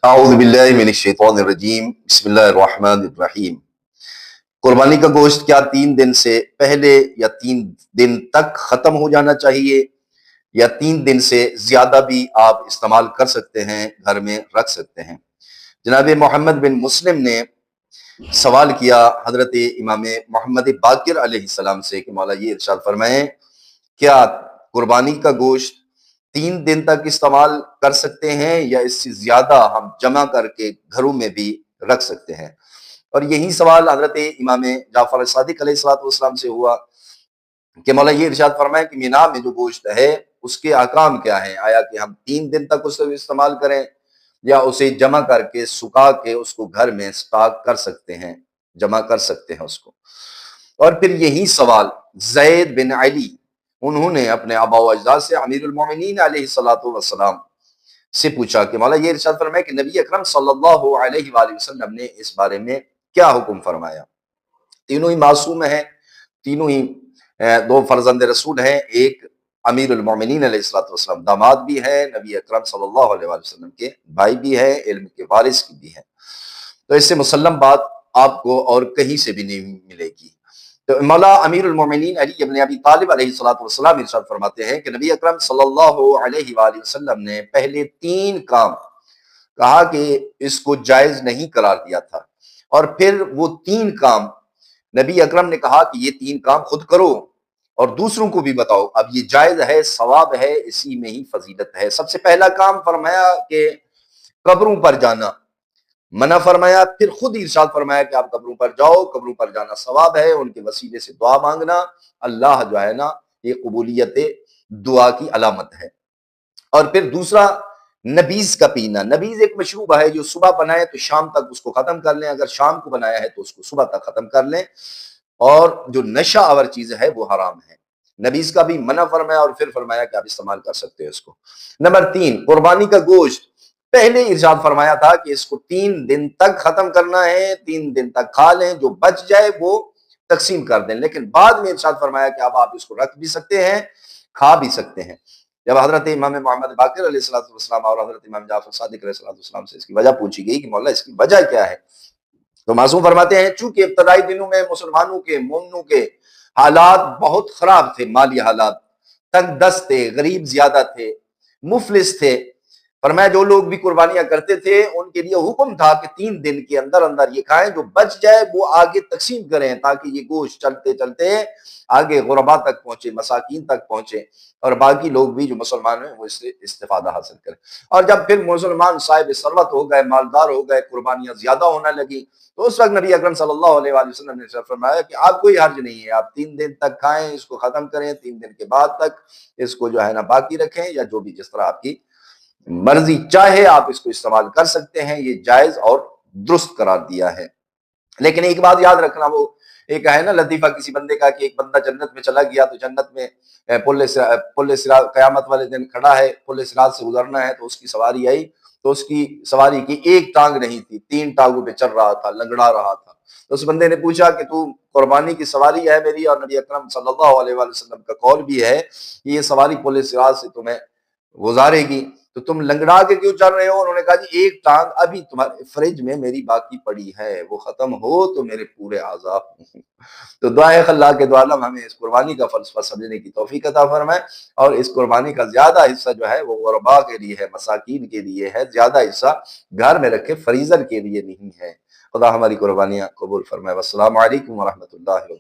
अऊज़ु बिल्लाहि मिनश्शैतानिर्रजीम बिस्मिल्लाहिर्रहमानिर्रहीम। कुर्बानी का गोश्त क्या 3 दिन से पहले या 3 दिन तक ख़त्म हो जाना चाहिए या 3 दिन से ज़्यादा भी आप इस्तेमाल कर सकते हैं, घर में रख सकते हैं? जनाब मोहम्मद बिन मुस्लिम ने सवाल किया हज़रत इमाम मोहम्मद बाक़िर अलैहिस्सलाम से कि मौला ये इरशाद फरमाएं, क्या कुर्बानी का गोश्त 3 दिन तक इस्तेमाल कर सकते हैं या इससे ज्यादा हम जमा करके घरों में भी रख सकते हैं? और यही सवाल हजरत इमाम जाफर सादिक अलैहिस्सलाम से हुआ कि मौला ये इरशाद फरमाएं कि मीना में जो गोश्त है उसके अहकाम क्या है, आया कि हम 3 दिन तक उसे इस्तेमाल करें या उसे जमा करके सुखा के उसको घर में स्टॉक कर सकते हैं, जमा कर सकते हैं उसको। और फिर यही सवाल ज़ैद बिन अली उन्होंने अपने आबा व अजदाद से अमीरुल मोमिनीन अलैहिस्सलातु वस्सलाम से पूछा कि मौला ये इरशाद फरमाया कि नबी अकरम सल्लल्लाहु अलैहि वसल्लम ने इस बारे में क्या हुक्म फरमाया। तीनों ही मासूम हैं, तीनों ही दो फर्जंद रसूल हैं। एक अमीरुल मोमिनीन अलैहिस्सलातु वस्सलाम दामाद भी है, नबी अकरम सल्लल्लाहु अलैहि वसल्लम के भाई भी है, इल्म के वारिस भी है। तो इससे मुसल्लम बात आपको और कहीं से भी नहीं मिलेगी। तो मौला अमीरुल मोमिनीन अली इब्न अबी तालिब अलैहिस्सलातु वस्सलाम इरशाद फरमाते हैं कि नबी अकरम सल्लल्लाहु अलैहि वसल्लम ने पहले 3 काम कहा कि इसको जायज नहीं करार दिया था, और फिर वो 3 काम नबी अकरम ने कहा कि ये 3 काम खुद करो और दूसरों को भी बताओ। अब ये जायज है, सवाब है, इसी में ही फजीलत है। सबसे पहला काम फरमाया कि कब्रों पर जाना मना फरमाया, फिर खुद इरशाद फरमाया कि आप कब्रों पर जाओ, कब्रों पर जाना सवाब है, उनके वसीले से दुआ मांगना अल्लाह जो है ना ये कबूलियत दुआ की अलामत है। और फिर दूसरा नबीज का पीना। नबीज एक मशरूब है जो सुबह बनाए तो शाम तक उसको खत्म कर लें, अगर शाम को बनाया है तो उसको सुबह तक खत्म कर लें, और जो नशा आवर चीज है वो हराम है। नबीज का भी मना फरमाया और फिर फरमाया कि आप इस्तेमाल कर सकते हो इसको। नंबर 3, कुर्बानी का गोश्त पहले इरशाद फरमाया था कि इसको 3 दिन तक खत्म करना है, 3 दिन तक खा लें, जो बच जाए वो तकसीम कर दें। लेकिन बाद में इरशाद फरमाया कि अब आप इसको रख भी सकते हैं, खा भी सकते हैं। जब हजरत इमाम मोहम्मद बाकिर अलैहिस्सलाम और हजरत इमाम जाफर सादिक अलैहिस्सलाम से इसकी वजह पूछी गई कि मौला इसकी वजह क्या है, तो मासूम फरमाते हैं चूंकि इब्तदाई दिनों में मुसलमानों के, मोमिनों के हालात बहुत खराब थे, माली हालात तंग दस्त थे, गरीब ज्यादा थे, मुफलिस थे। फरमाया जो लोग भी कुर्बानियां करते थे उनके लिए हुक्म था कि 3 दिन के अंदर अंदर ये खाएं, जो बच जाए वो आगे तकसीम करें, ताकि ये गोश्त चलते चलते आगे गुरबा तक पहुंचे, मसाकीन तक पहुंचे, और बाकी लोग भी जो मुसलमान हैं वो इससे इस्तेफादा हासिल करें। और जब फिर मुसलमान साहिब सरवत हो गए, मालदार हो गए, कुर्बानियां ज्यादा होने लगी, तो उस वक्त नबी अकरम सल्लल्लाहु अलैहि वसल्लम ने फरमाया कि आप कोई हर्ज नहीं है, आप 3 दिन तक खाएं, इसको खत्म करें, 3 दिन के बाद तक इसको जो है ना बाकी रखें, या जो भी जिस तरह आपकी मर्जी चाहे आप इसको इस्तेमाल कर सकते हैं। ये जायज और दुरुस्त करार दिया है। लेकिन एक बात याद रखना, वो एक है ना लतीफा किसी बंदे का कि एक बंदा जन्नत में चला गया, तो जन्नत में पुल सिरात कयामत वाले दिन खड़ा है, पुल सिरात से गुजरना है, तो उसकी सवारी आई, तो उसकी सवारी की एक टांग नहीं थी, 3 टांगों पे चल रहा था, लंगड़ा रहा था। तो उस बंदे ने पूछा कि तू कुर्बानी की सवारी है मेरी, और नबी अकरम सल्लल्लाहु अलैहि वसल्लम का कौल भी है कि ये सवारी पुल सिरात से तुम्हें गुजारेगी, तो तुम लंगड़ा के क्यों चल रहे हो? उन्होंने कहा जी एक टांग अभी तुम्हारे फ्रिज में मेरी बाकी पड़ी है, वो खत्म हो तो मेरे पूरे आजाब तो दुआ है अल्लाह के दुआलम हमें इस कुर्बानी का फलसफा समझने की तौफीक अता फरमाए, और इस कुर्बानी का ज्यादा हिस्सा जो है वो गुरबा के लिए है, मसाकीन के लिए है, ज्यादा हिस्सा घर में रखे फरीजर के लिए नहीं है। खुदा हमारी कुर्बानियां कबूल फरमाए। अस्सलामु अलैकुम व रहमतुल्लाहि व बरकातहू।